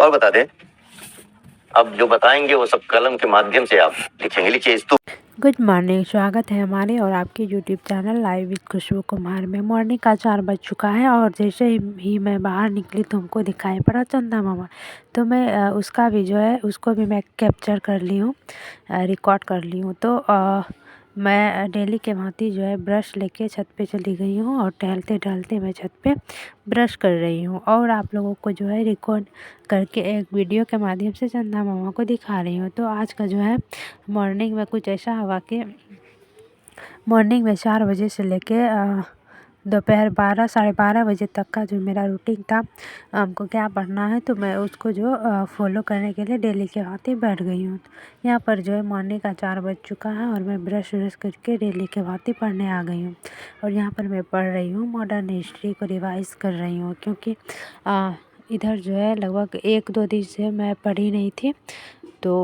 और बता दे। अब जो बताएंगे वो सब कलम के माध्यम से आप लिखेंगे। लिखिए स्तूप। गुड मॉर्निंग, स्वागत है हमारे और आपके यूट्यूब चैनल लाइव विद खुशबू कुमार में। मॉर्निंग का 4 बज चुका है और जैसे ही मैं बाहर निकली तो हमको दिखाई पड़ा चंदा मामा। तो मैं उसका भी जो है उसको भी मैं कैप्चर कर ली हूँ, रिकॉर्ड कर ली हूँ। तो मैं डेली के भांति जो है ब्रश लेके छत पे चली गई हूँ और टहलते टहलते मैं छत पे ब्रश कर रही हूँ और आप लोगों को जो है रिकॉर्ड करके एक वीडियो के माध्यम से चंदा मामा को दिखा रही हूँ। तो आज का जो है मॉर्निंग में कुछ ऐसा हुआ कि मॉर्निंग में 4 बजे से लेके दोपहर 12 साढ़े 12 बजे तक का जो मेरा रूटीन था, हमको क्या पढ़ना है तो मैं उसको जो फॉलो करने के लिए डेली के भांति बैठ गई हूँ। यहाँ पर जो है मॉर्निंग का 4 बज चुका है और मैं ब्रश व्रश करके डेली के भांति पढ़ने आ गई हूँ। और यहाँ पर मैं पढ़ रही हूँ मॉडर्न हिस्ट्री को रिवाइज़ कर रही हूँ, क्योंकि इधर जो है लगभग 1-2 दिन से मैं पढ़ी नहीं थी। तो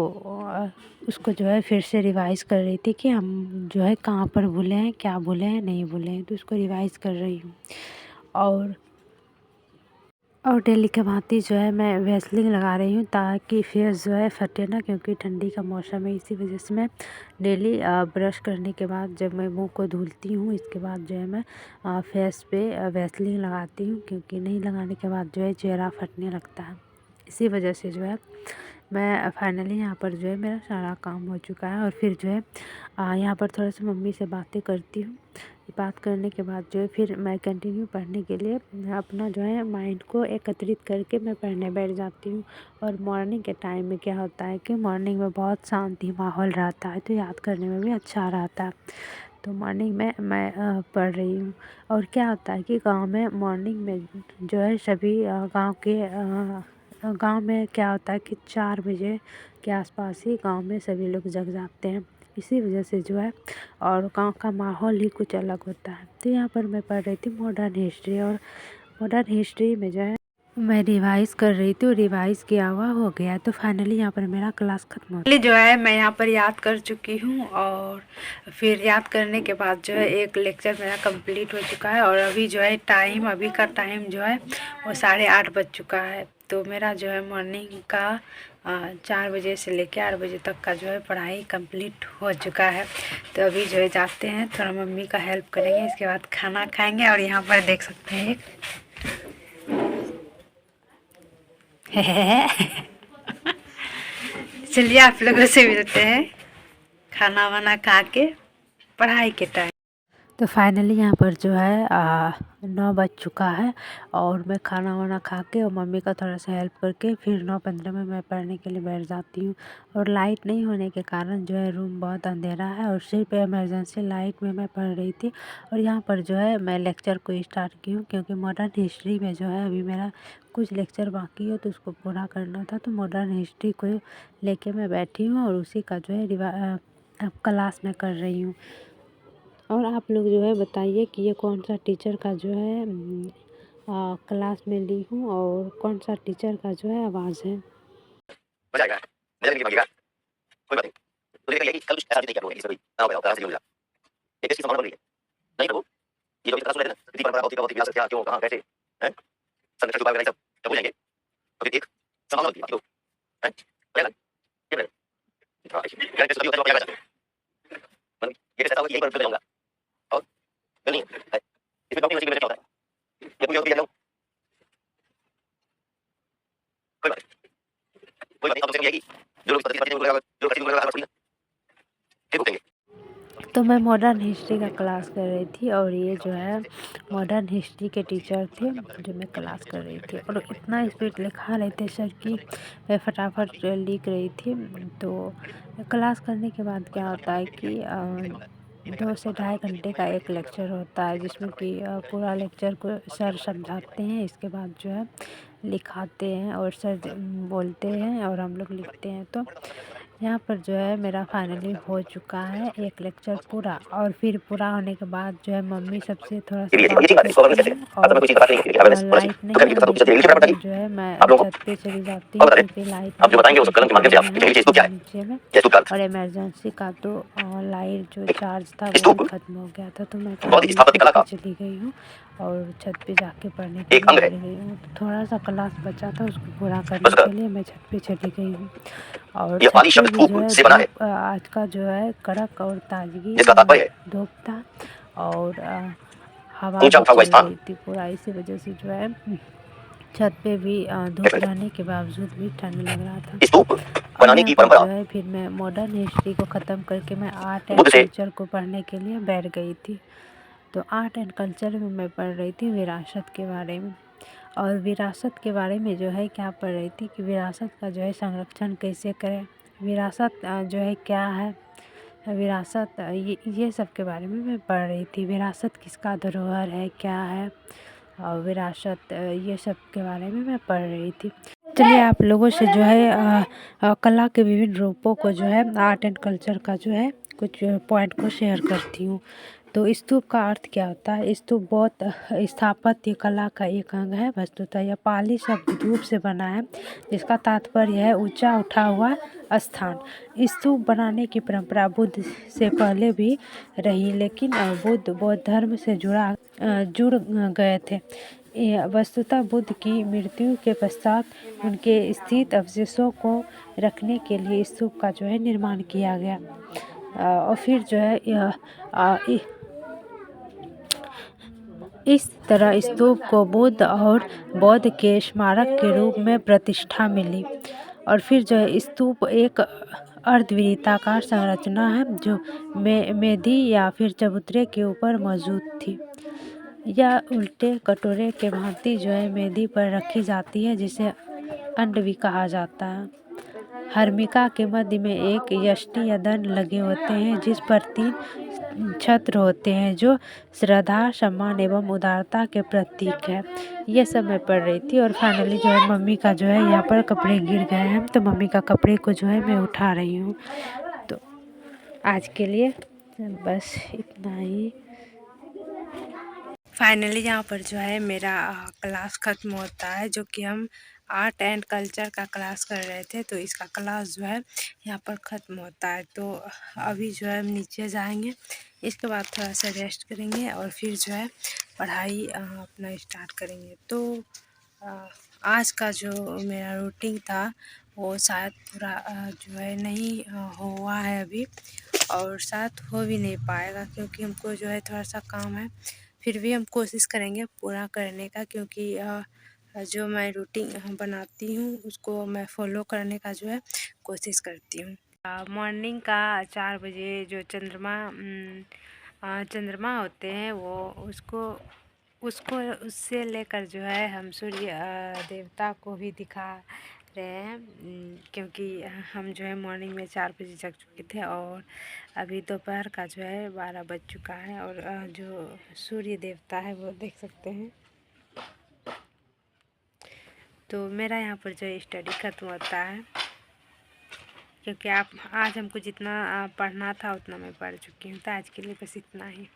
उसको जो है फिर से रिवाइज़ कर रही थी कि हम जो है कहाँ पर भूले हैं, क्या भूले हैं, नहीं भूले हैं, तो उसको रिवाइज़ कर रही हूँ। और डेली के भांति जो है मैं वैसलीन लगा रही हूँ ताकि फेस जो है फटे ना, क्योंकि ठंडी का मौसम है। इसी वजह से मैं डेली ब्रश करने के बाद जब मैं मुंह को धुलती हूँ, इसके बाद जो है मैं फेस पे वैसलीन लगाती हूँ, क्योंकि नहीं लगाने के बाद जो है चेहरा फटने लगता है। इसी वजह से जो है मैं फाइनली यहाँ पर जो है मेरा सारा काम हो चुका है। और फिर जो है यहाँ पर थोड़ा सा मम्मी से बातें करती हूँ। बात करने के बाद जो है फिर मैं कंटिन्यू पढ़ने के लिए अपना जो है माइंड को एकत्रित करके मैं पढ़ने बैठ जाती हूँ। और मॉर्निंग के टाइम में क्या होता है कि मॉर्निंग में बहुत शांति माहौल रहता है, तो याद करने में भी अच्छा रहता है। तो मॉर्निंग में मैं पढ़ रही हूँ। और क्या होता है कि गांव में मॉर्निंग में जो है सभी गांव में क्या होता है कि 4 बजे के आसपास ही गांव में सभी लोग जग जाते हैं। इसी वजह से जो है और गांव का माहौल ही कुछ अलग होता है। तो यहाँ पर मैं पढ़ रही थी मॉडर्न हिस्ट्री, और मॉडर्न हिस्ट्री में जो है मैं रिवाइज़ कर रही थी और रिवाइज़ किया हुआ हो गया। तो फाइनली यहाँ पर मेरा क्लास ख़त्म हो गया। जो है मैं यहाँ पर याद कर चुकी हूँ और फिर याद करने के बाद जो है एक लेक्चर मेरा कंप्लीट हो चुका है। और अभी जो है अभी का टाइम जो है वो 8:30 बज चुका है। तो मेरा जो है मॉर्निंग का 4 बजे से लेकर 8 बजे तक का जो है पढ़ाई कंप्लीट हो चुका है। तो अभी जो है जाते हैं, थोड़ा मम्मी का हेल्प करेंगे, इसके बाद खाना खाएंगे। और यहाँ पर देख सकते हैं चलिए आप लोगों से मिलते हैं खाना वाना खा के पढ़ाई के टाइम। तो फाइनली यहाँ पर जो है 9 बज चुका है और मैं खाना वाना खा के और मम्मी का थोड़ा सा हेल्प करके फिर 9:15 में मैं पढ़ने के लिए बैठ जाती हूँ। और लाइट नहीं होने के कारण जो है रूम बहुत अंधेरा है और सिर्फ इमरजेंसी लाइट में मैं पढ़ रही थी। और यहाँ पर जो है मैं लेक्चर को स्टार्ट की हूँ, क्योंकि मॉडर्न हिस्ट्री में जो है अभी मेरा कुछ लेक्चर बाकी है तो उसको पूरा करना था। तो मॉडर्न हिस्ट्री को लेके मैं बैठी हूँ और उसी का जो है क्लास में कर रही हूँ। और आप लोग जो है बताइए कि ये कौन सा टीचर का जो है क्लास में ली हूँ और कौन सा टीचर का जो है आवाज़ है। मजा आएगा। मजा नहीं मांगेगा कोई बात नहीं। तो देखा ये कि कल कुछ ऐसा नहीं किया किसी ना हो गया से एक चीज संभाल रही है नहीं प्रभु। ये जो इतना सुन रहे थे ना इतनी परंपरा भौतिक विरासत क्या क्यों कहाँ कैसे हैं संरक्षण छुपा वगैरह सब जब हो जाएंगे तो फिर एक संभाल होती है क्यों हैं क्या ये हां क्या कैसे कभी होता है मतलब ये कैसा होगा यही पर जाऊंगा और नहीं इसमें कंपनी में क्या होता है ये कोई और भी जाऊं कोई बात नहीं तो यही जो लोग पति जो कठिन लगा फिर तो मैं मॉडर्न हिस्ट्री का क्लास कर रही थी और ये जो है मॉडर्न हिस्ट्री के टीचर थे जो मैं क्लास कर रही थी। और इतना स्पीड लिखा रहे थे सर कि मैं फटाफट लिख रही थी। तो क्लास करने के बाद क्या होता है कि 2 से ढाई घंटे का एक लेक्चर होता है, जिसमें कि पूरा लेक्चर को सर समझाते हैं, इसके बाद जो है लिखाते हैं और सर बोलते हैं और हम लोग लिखते हैं। तो यहाँ पर जो है मेरा फाइनली हो चुका है एक लेक्चर पूरा। और फिर पूरा होने के बाद जो है मम्मी सबसे थोड़ा सा बात करती हूँ और लाइट नहीं होने के कारण जो है मैं छत पे चली जाती हूँ, क्योंकि लाइट नहीं है तो कमरे में है नीचे में। और इमरजेंसी का तो लाइट जो चार्ज था वो भी ख़त्म हो गया था, तो मैं नीचे चली गई हूँ और छत पे जाके पढ़ने के एक लिए अंग है। बैठ गई हूँ। तो थोड़ा सा क्लास बचा था, उसको पूरा करने वस्तुतः के लिए मैं छत पे चली गई हूँ। और यह छत पाली पे शब्द भी जो फूक है से बना है, धूप आज का जो है कड़क और ताजगी जिसका तात्पर्य है धूप था, और हवा ऊंचा भी उठा हुआ चल स्थान। रही थी पूरा। इसी वजह से जो है छत पे भी धूप एक रहने के बावजूद भी ठंड लग रहा था। मिनट। स्तूप अब बनाने यहाँ की पर जो परंपरा है फिर मैं मॉडर्न हिस्ट्री को ख़त्म करके मैं आर्ट एंड बुद्ध से कल्चर को पढ़ने के लिए बैठ गई थी। तो आर्ट एंड कल्चर में मैं पढ़ रही थी विरासत के बारे में। और विरासत के बारे में जो है क्या पढ़ रही थी कि विरासत का जो है संरक्षण कैसे करें, विरासत जो है क्या है, विरासत ये सब के बारे में मैं पढ़ रही थी। विरासत किसका धरोहर है, क्या है, और विरासत ये सब के बारे में मैं पढ़ रही थी। चलिए आप लोगों से जो है कला के विभिन्न रूपों को जो है आर्ट एंड कल्चर का जो है कुछ पॉइंट को शेयर करती हूँ। तो स्तूप का अर्थ क्या होता है? स्तूप बौद्ध स्थापत्य कला का एक अंग है। वस्तुतः यह पाली शब्द धूप से बना है, जिसका तात्पर्य है ऊंचा उठा हुआ स्थान। स्तूप बनाने की परंपरा बुद्ध से पहले भी रही, लेकिन बुद्ध बौद्ध धर्म से जुड़ गए थे। वस्तुतः बुद्ध की मृत्यु के पश्चात उनके स्थित अवशेषों को रखने के लिए स्तूप का जो है निर्माण किया गया। और फिर जो है इस तरह स्तूप को बुद्ध और बौद्ध के स्मारक के रूप में प्रतिष्ठा मिली। और फिर जो है स्तूप एक अर्धवृत्ताकार संरचना है जो मेदी या फिर चबूतरे के ऊपर मौजूद थी। यह उल्टे कटोरे के भांति जो है मेदी पर रखी जाती है, जिसे अंड भी कहा जाता है। हर्मिका के मध्य में एक यष्टि या दंड लगे होते हैं, जिस पर 3 छत्र होते हैं, जो श्रद्धा, सम्मान एवं उदारता के प्रतीक है। ये सब मैं पढ़ रही थी। और फाइनली जो है मम्मी का जो है यहाँ पर कपड़े गिर गए हैं, तो मम्मी का कपड़े को जो है मैं उठा रही हूँ। तो आज के लिए बस इतना ही। फाइनली यहाँ पर जो है मेरा क्लास ख़त्म होता है, जो कि हम आर्ट एंड कल्चर का क्लास कर रहे थे। तो इसका क्लास जो है यहाँ पर ख़त्म होता है। तो अभी जो है हम नीचे जाएंगे, इसके बाद थोड़ा सा रेस्ट करेंगे और फिर जो है पढ़ाई अपना स्टार्ट करेंगे। तो आज का जो मेरा रूटीन था वो शायद पूरा जो है नहीं हुआ है अभी, और शायद हो भी नहीं पाएगा, क्योंकि हमको जो है थोड़ा सा काम है। फिर भी हम कोशिश करेंगे पूरा करने का, क्योंकि जो मैं रूटीन बनाती हूँ उसको मैं फॉलो करने का जो है कोशिश करती हूँ। मॉर्निंग का 4 बजे जो चंद्रमा होते हैं वो उसको उससे लेकर जो है हम सूर्य देवता को भी दिखा रहे हैं, क्योंकि हम जो है मॉर्निंग में 4 बजे जग चुके थे और अभी दोपहर का जो है 12 बज चुका है। और जो सूर्य देवता है वो देख सकते हैं। तो मेरा यहाँ पर जो स्टडी ख़त्म होता है, क्योंकि आज हमको जितना पढ़ना था उतना मैं पढ़ चुकी हूँ। तो आज के लिए बस इतना ही।